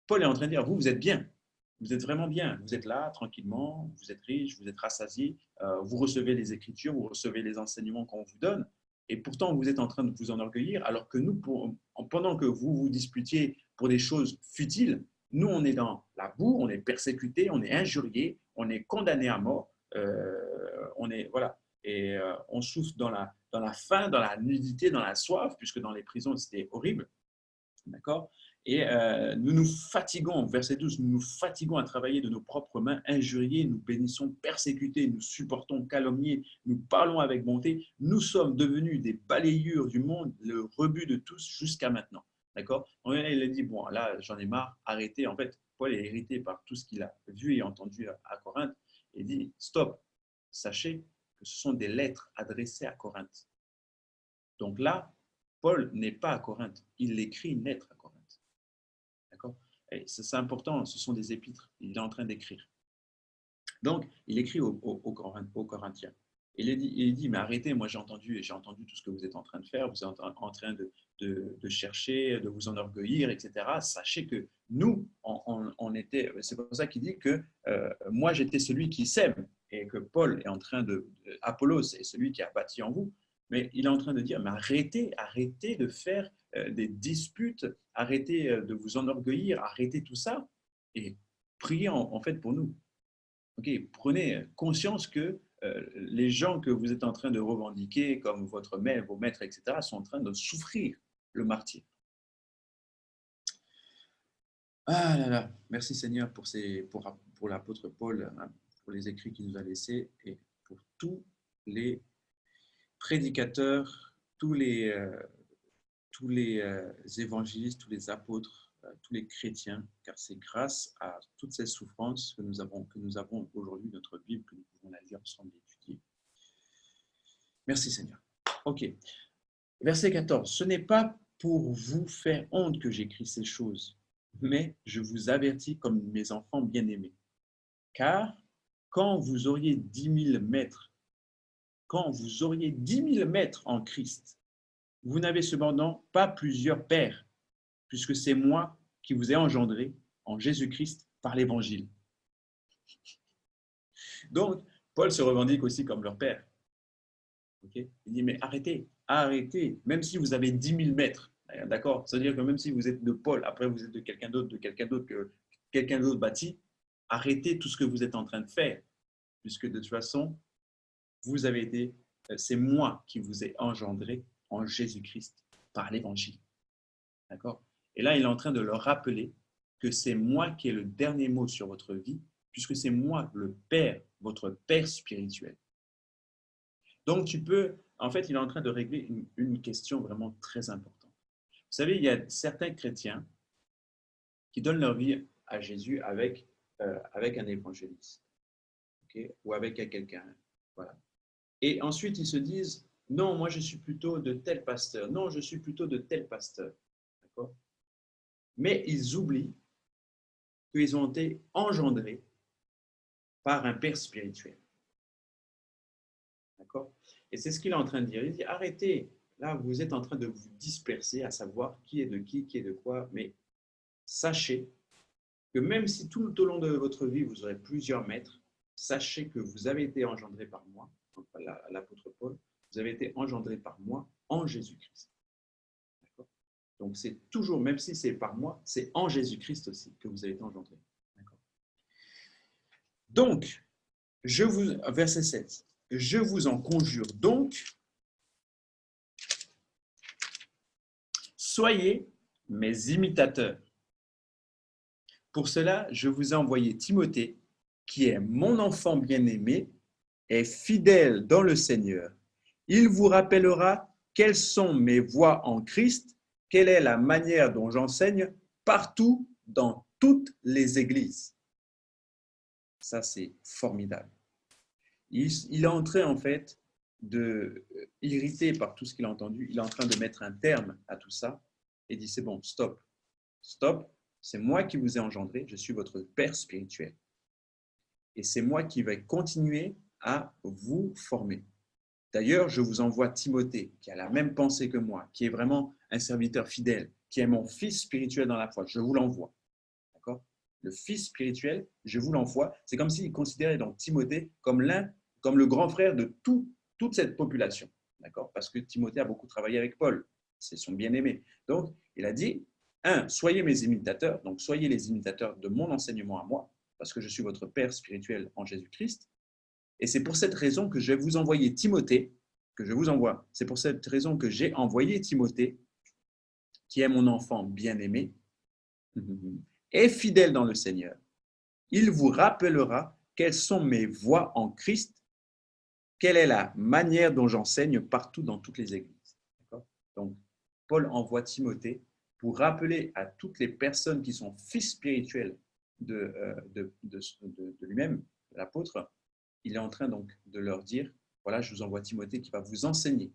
Paul est en train de dire, vous êtes bien. Vous êtes vraiment bien. Vous êtes là, tranquillement, vous êtes riche, vous êtes rassasié, vous recevez les Écritures, vous recevez les enseignements qu'on vous donne. Et pourtant, vous êtes en train de vous enorgueillir, alors que nous, pendant que vous vous disputiez pour des choses futiles, nous, on est dans la boue, on est persécuté, on est injurié, on est condamné à mort, on souffre dans dans la faim, dans la nudité, dans la soif, puisque dans les prisons, c'était horrible. D'accord? Et nous nous fatiguons, verset 12, nous nous fatiguons à travailler de nos propres mains, injuriés, nous bénissons, persécutés, nous supportons, calomniés, nous parlons avec bonté. Nous sommes devenus des balayures du monde, le rebut de tous jusqu'à maintenant. D'accord? Donc, il a dit, bon, là, j'en ai marre, arrêtez. En fait, Paul est irrité par tout ce qu'il a vu et entendu à Corinthe. Il dit, stop, sachez que ce sont des lettres adressées à Corinthe. Donc là, Paul n'est pas à Corinthe, il écrit une lettre à Corinthe. D'accord? Et c'est important, ce sont des épîtres, il est en train d'écrire. Donc, il écrit aux Corinthiens. Il dit, mais arrêtez, moi j'ai entendu tout ce que vous êtes en train de faire, vous êtes en train de chercher, de vous enorgueillir, etc. Sachez que nous, on était, c'est pour ça qu'il dit que moi j'étais celui qui sème, et que Paul est en train Apollos est celui qui a bâti en vous, mais il est en train de dire, mais arrêtez de faire des disputes, arrêtez de vous enorgueillir, arrêtez tout ça, et priez en fait pour nous. Okay, prenez conscience que les gens que vous êtes en train de revendiquer comme votre maître, vos maîtres, etc., sont en train de souffrir le martyre. Ah là là, merci Seigneur pour l'apôtre Paul, hein, pour les écrits qu'il nous a laissés et pour tous les prédicateurs, tous les évangélistes, tous les apôtres, tous les chrétiens, car c'est grâce à toutes ces souffrances que nous avons aujourd'hui notre Bible, que nous pouvons la lire ensemble et étudier. Merci Seigneur. Ok. Verset 14. Ce n'est pas pour vous faire honte que j'écris ces choses, mais je vous avertis comme mes enfants bien-aimés. Car quand vous auriez 10 000 maîtres en Christ, vous n'avez cependant pas plusieurs pères, puisque c'est moi qui vous ai engendré en Jésus-Christ par l'Évangile. Donc, Paul se revendique aussi comme leur père. Okay? Il dit, mais arrêtez, même si vous avez 10 000 maîtres, d'accord? C'est-à-dire que même si vous êtes de Paul, après vous êtes de quelqu'un d'autre, que quelqu'un d'autre bâtit, arrêtez tout ce que vous êtes en train de faire, puisque de toute façon, c'est moi qui vous ai engendré en Jésus-Christ par l'Évangile. D'accord? Et là, il est en train de leur rappeler que c'est moi qui ai le dernier mot sur votre vie, puisque c'est moi, le Père, votre Père spirituel. Donc, en fait, il est en train de régler une question vraiment très importante. Vous savez, il y a certains chrétiens qui donnent leur vie à Jésus avec un évangéliste, okay? Ou avec quelqu'un. Voilà. Et ensuite, ils se disent, non, moi, je suis plutôt de tel pasteur. Non, je suis plutôt de tel pasteur. D'accord? Mais ils oublient qu'ils ont été engendrés par un père spirituel. D'accord? Et c'est ce qu'il est en train de dire. Il dit, arrêtez, là, vous êtes en train de vous disperser à savoir qui est de qui est de quoi, mais sachez que même si tout au long de votre vie, vous aurez plusieurs maîtres, sachez que vous avez été engendrés par moi, l'apôtre Paul, vous avez été engendrés par moi en Jésus-Christ. D'accord? Donc, c'est toujours, même si c'est par moi, c'est en Jésus-Christ aussi que vous avez été engendrés. D'accord? Donc, verset 7, je vous en conjure donc, soyez mes imitateurs. Pour cela, je vous ai envoyé Timothée, qui est mon enfant bien-aimé et fidèle dans le Seigneur. Il vous rappellera quelles sont mes voies en Christ, quelle est la manière dont j'enseigne partout dans toutes les églises. Ça, c'est formidable. Il est en train, en fait, irrité par tout ce qu'il a entendu. Il est en train de mettre un terme à tout ça et dit, c'est bon, stop, c'est moi qui vous ai engendré, je suis votre père spirituel. Et c'est moi qui vais continuer à vous former. D'ailleurs, je vous envoie Timothée, qui a la même pensée que moi, qui est vraiment un serviteur fidèle, qui est mon fils spirituel dans la foi. Je vous l'envoie. D'accord? Le fils spirituel, je vous l'envoie. C'est comme s'il considérait donc Timothée comme le grand frère de toute cette population. D'accord? Parce que Timothée a beaucoup travaillé avec Paul. C'est son bien-aimé. Donc, il a dit, soyez mes imitateurs, donc soyez les imitateurs de mon enseignement à moi, parce que je suis votre père spirituel en Jésus-Christ. Et c'est pour cette raison que je vais vous envoyer Timothée, que je vous envoie. C'est pour cette raison que j'ai envoyé Timothée, qui est mon enfant bien-aimé et fidèle dans le Seigneur. Il vous rappellera quelles sont mes voies en Christ, quelle est la manière dont j'enseigne partout dans toutes les églises. Donc, Paul envoie Timothée pour rappeler à toutes les personnes qui sont fils spirituels de lui-même, l'apôtre, il est en train donc de leur dire, voilà, je vous envoie Timothée qui va vous enseigner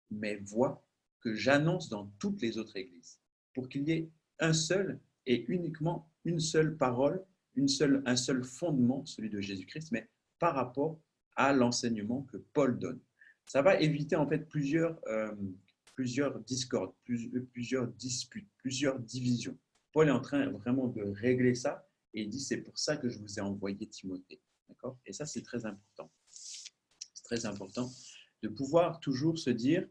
mes voies que j'annonce dans toutes les autres églises, pour qu'il y ait un seul et uniquement une seule parole, un seul fondement, celui de Jésus-Christ, mais par rapport à l'enseignement que Paul donne. Ça va éviter en fait plusieurs discordes, plusieurs disputes, plusieurs divisions. Paul est en train vraiment de régler ça et il dit c'est pour ça que je vous ai envoyé Timothée. D'accord ? Et ça, c'est très important. C'est très important de pouvoir toujours se dire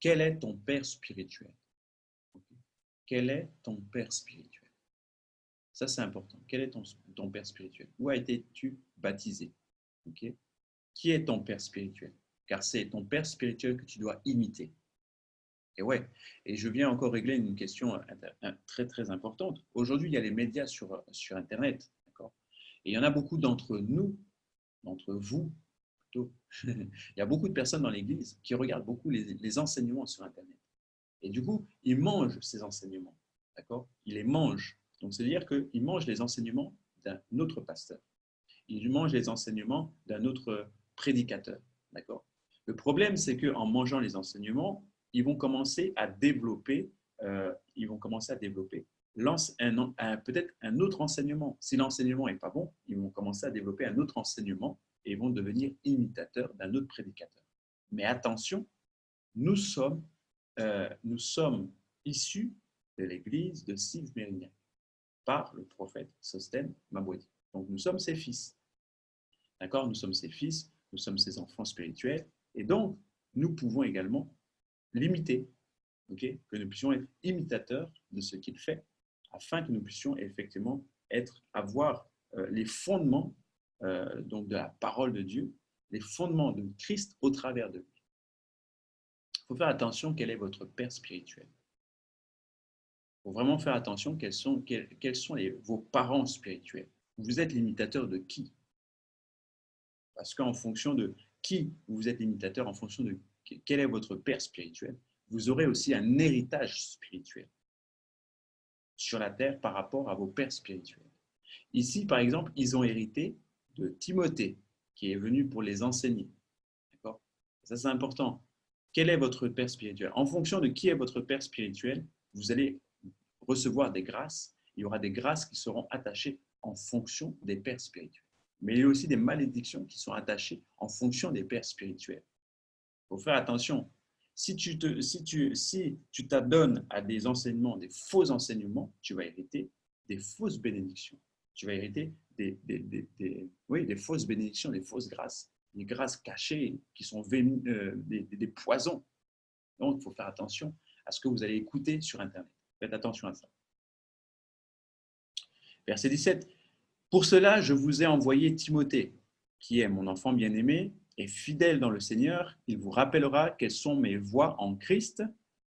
quel est ton père spirituel ? Quel est ton père spirituel ? Ça, c'est important. Quel est ton père spirituel ? Où as été-tu baptisé ? Okay. Qui est ton père spirituel ? Car c'est ton père spirituel que tu dois imiter. Et ouais, et je viens encore régler une question très très importante. Aujourd'hui, il y a les médias sur Internet, d'accord ? Et il y en a beaucoup d'entre nous, d'entre vous, plutôt. Il y a beaucoup de personnes dans l'Église qui regardent beaucoup les enseignements sur Internet. Et du coup, ils mangent ces enseignements, d'accord ? Ils les mangent. Donc, c'est-à-dire qu'ils mangent les enseignements d'un autre pasteur. Ils mangent les enseignements d'un autre prédicateur, d'accord ? Le problème, c'est qu'en mangeant les enseignements, ils vont commencer à développer, peut-être un autre enseignement. Si l'enseignement n'est pas bon, ils vont commencer à développer un autre enseignement et ils vont devenir imitateurs d'un autre prédicateur. Mais attention, nous sommes issus de l'église de Steve Mérignac par le prophète Sostène Mabwedi. Donc nous sommes ses fils. D'accord ? Nous sommes ses fils, nous sommes ses enfants spirituels et donc nous pouvons également l'imiter, okay ? Que nous puissions être imitateurs de ce qu'il fait afin que nous puissions effectivement avoir les fondements donc de la parole de Dieu, les fondements de Christ au travers de lui. Il faut faire attention quel est votre père spirituel. Il faut vraiment faire attention quels sont vos parents spirituels. Vous êtes l'imitateur de qui ? Parce qu'en fonction de qui vous êtes l'imitateur, en fonction de quel est votre père spirituel, vous aurez aussi un héritage spirituel sur la terre par rapport à vos pères spirituels. Ici, par exemple, ils ont hérité de Timothée, qui est venu pour les enseigner. D'accord ? Ça, c'est important. Quel est votre père spirituel ? En fonction de qui est votre père spirituel, vous allez recevoir des grâces. Il y aura des grâces qui seront attachées en fonction des pères spirituels. Mais il y a aussi des malédictions qui sont attachées en fonction des pères spirituels. Il faut faire attention. Si tu t'adonnes à des enseignements, des faux enseignements, tu vas hériter des fausses bénédictions. Tu vas hériter des fausses bénédictions, des fausses grâces, des grâces cachées qui sont des poisons. Donc, il faut faire attention à ce que vous allez écouter sur Internet. Faites attention à ça. Verset 17. Pour cela, je vous ai envoyé Timothée, qui est mon enfant bien-aimé et fidèle dans le Seigneur. Il vous rappellera quelles sont mes voies en Christ,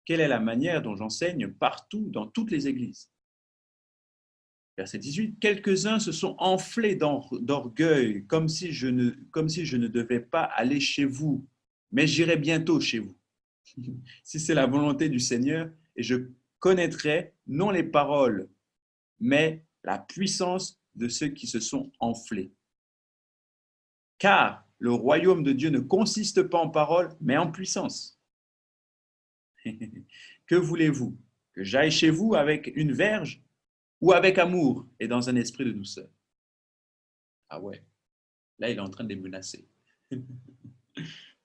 quelle est la manière dont j'enseigne partout dans toutes les églises. Verset 18. Quelques-uns se sont enflés d'orgueil, comme si je ne devais pas aller chez vous, mais j'irai bientôt chez vous. Si c'est la volonté du Seigneur, et je connaîtrai non les paroles, mais la puissance de ceux qui se sont enflés. Car le royaume de Dieu ne consiste pas en paroles, mais en puissance. Que voulez-vous ? Que j'aille chez vous avec une verge ou avec amour et dans un esprit de douceur ? Ah ouais, là il est en train de les menacer.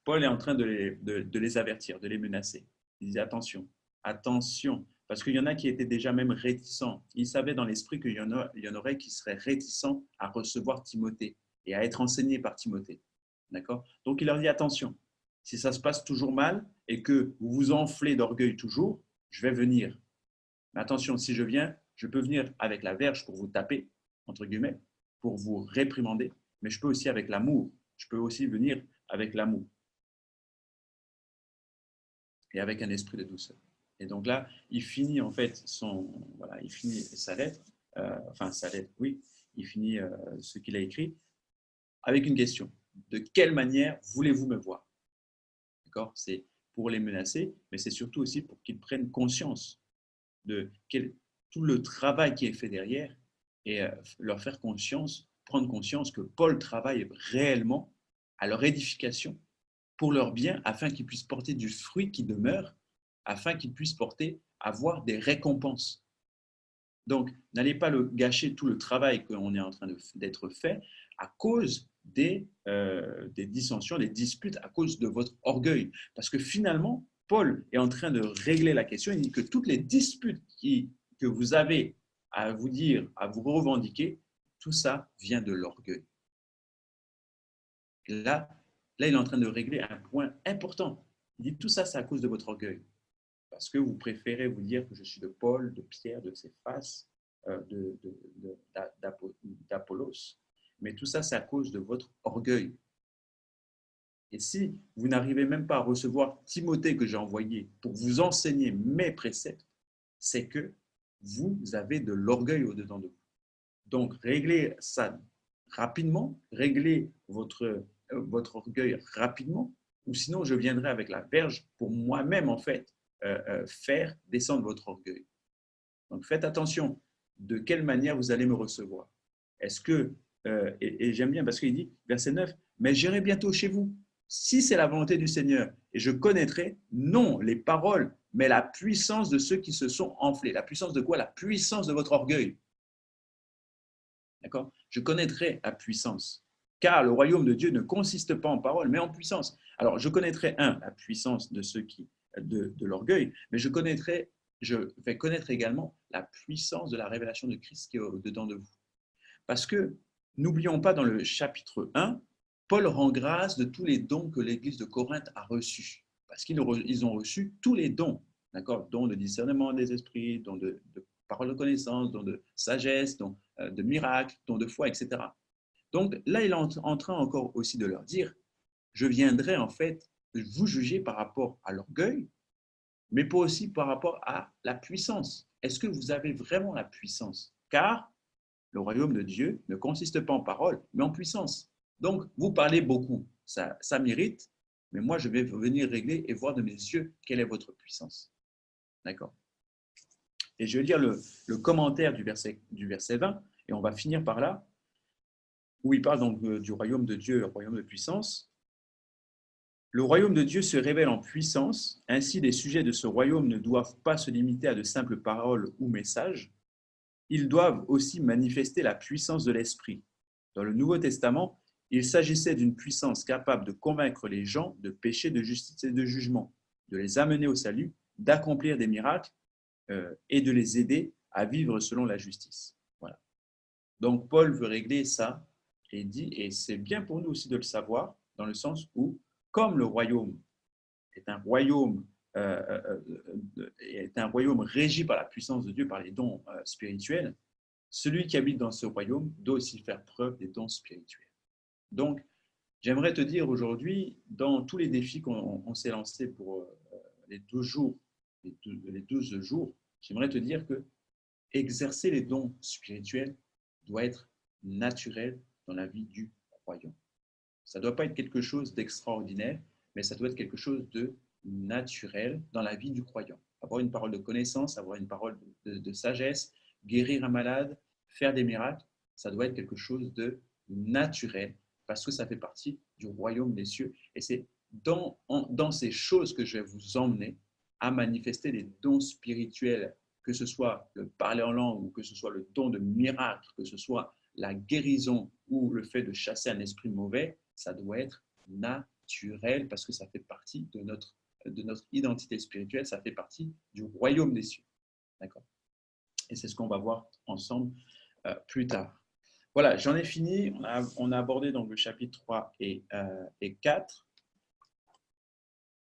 Paul est en train de les avertir, de les menacer. Il dit attention, attention, parce qu'il y en a qui étaient déjà même réticents. Il savait dans l'esprit qu'il y en aurait qui seraient réticents à recevoir Timothée et à être enseignés par Timothée. D'accord ? Donc il leur dit attention, si ça se passe toujours mal et que vous vous enflez d'orgueil toujours, je vais venir. Mais attention, si je viens, je peux venir avec la verge pour vous taper, entre guillemets, pour vous réprimander, mais je peux aussi avec l'amour. Je peux aussi venir avec l'amour. et avec un esprit de douceur. Et donc là, il finit en fait il finit sa lettre, enfin sa lettre, oui, il finit ce qu'il a écrit avec une question. De quelle manière voulez-vous me voir? D'accord? C'est pour les menacer, mais c'est surtout aussi pour qu'ils prennent conscience de tout le travail qui est fait derrière et leur faire conscience, prendre conscience que Paul travaille réellement à leur édification, pour leur bien, afin qu'ils puissent porter du fruit qui demeure, afin qu'ils puissent avoir des récompenses. Donc, n'allez pas gâcher tout le travail qu'on est en train d'être fait à cause des dissensions, des disputes, à cause de votre orgueil. Parce que finalement, Paul est en train de régler la question. Il dit que toutes les disputes que vous avez à vous dire, à vous revendiquer, tout ça vient de l'orgueil. Là, il est en train de régler un point important. Il dit tout ça, c'est à cause de votre orgueil. Parce que vous préférez vous dire que je suis de Paul, de Pierre, de Céphas, d'Apollos. Mais tout ça, c'est à cause de votre orgueil. Et si vous n'arrivez même pas à recevoir Timothée que j'ai envoyé pour vous enseigner mes préceptes, c'est que vous avez de l'orgueil au-dedans de vous. Donc, réglez ça rapidement, réglez votre orgueil rapidement, ou sinon je viendrai avec la verge pour moi-même, en fait, faire descendre votre orgueil. Donc, faites attention de quelle manière vous allez me recevoir. Est-ce que, et j'aime bien parce qu'il dit, verset 9, mais j'irai bientôt chez vous, si c'est la volonté du Seigneur, et je connaîtrai, non les paroles, mais la puissance de ceux qui se sont enflés. La puissance de quoi? La puissance de votre orgueil. D'accord? Je connaîtrai la puissance. Car le royaume de Dieu ne consiste pas en paroles, mais en puissance. Alors, je connaîtrai, la puissance de ceux de l'orgueil, mais je vais connaître également la puissance de la révélation de Christ qui est au-dedans de vous. Parce que, n'oublions pas, dans le chapitre 1, Paul rend grâce de tous les dons que l'Église de Corinthe a reçus. Parce qu'ils ont reçu tous les dons, d'accord? Dons de discernement des esprits, dons de parole de connaissance, dons de sagesse, dons de miracles, dons de foi, etc. Donc là, il est en train encore aussi de leur dire, je viendrai en fait vous juger par rapport à l'orgueil, mais pas aussi par rapport à la puissance. Est-ce que vous avez vraiment la puissance? Car le royaume de Dieu ne consiste pas en parole, mais en puissance. Donc, vous parlez beaucoup, ça m'irrite, mais moi, je vais venir régler et voir de mes yeux quelle est votre puissance. D'accord? Et je vais lire le commentaire du verset 20, et on va finir par là, où il parle donc du royaume de Dieu, le royaume de puissance. Le royaume de Dieu se révèle en puissance, ainsi les sujets de ce royaume ne doivent pas se limiter à de simples paroles ou messages, ils doivent aussi manifester la puissance de l'Esprit. Dans le Nouveau Testament, il s'agissait d'une puissance capable de convaincre les gens de péché, de justice et de jugement, de les amener au salut, d'accomplir des miracles et de les aider à vivre selon la justice. Voilà. Donc Paul veut régler ça et dit, et c'est bien pour nous aussi de le savoir, dans le sens où, comme le royaume est un royaume régi par la puissance de Dieu, par les dons spirituels, celui qui habite dans ce royaume doit aussi faire preuve des dons spirituels. Donc, j'aimerais te dire aujourd'hui, dans tous les défis qu'on s'est lancés pour les 12 jours, j'aimerais te dire que exercer les dons spirituels doit être naturel dans la vie du croyant. Ça ne doit pas être quelque chose d'extraordinaire, mais ça doit être quelque chose de naturel dans la vie du croyant. Avoir une parole de connaissance, avoir une parole de sagesse, guérir un malade, faire des miracles, ça doit être quelque chose de naturel parce que ça fait partie du royaume des cieux. Et c'est dans ces choses que je vais vous emmener à manifester les dons spirituels, que ce soit le parler en langue ou que ce soit le don de miracle, que ce soit la guérison ou le fait de chasser un esprit mauvais, ça doit être naturel parce que ça fait partie de notre identité spirituelle, ça fait partie du royaume des cieux. D'accord? Et c'est ce qu'on va voir ensemble plus tard. Voilà, j'en ai fini. On a abordé donc le chapitre 3 et 4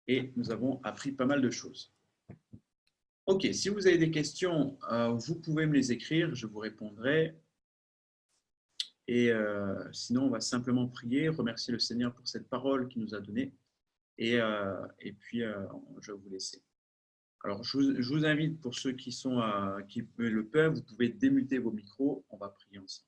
et nous avons appris pas mal de choses. Ok, si vous avez des questions, vous pouvez me les écrire, je vous répondrai. Et sinon, on va simplement prier, remercier le Seigneur pour cette parole qu'il nous a donnée. Et puis, je vais vous laisser. Alors, je vous invite, pour ceux qui le peuvent, vous pouvez démuter vos micros. On va prier ensemble.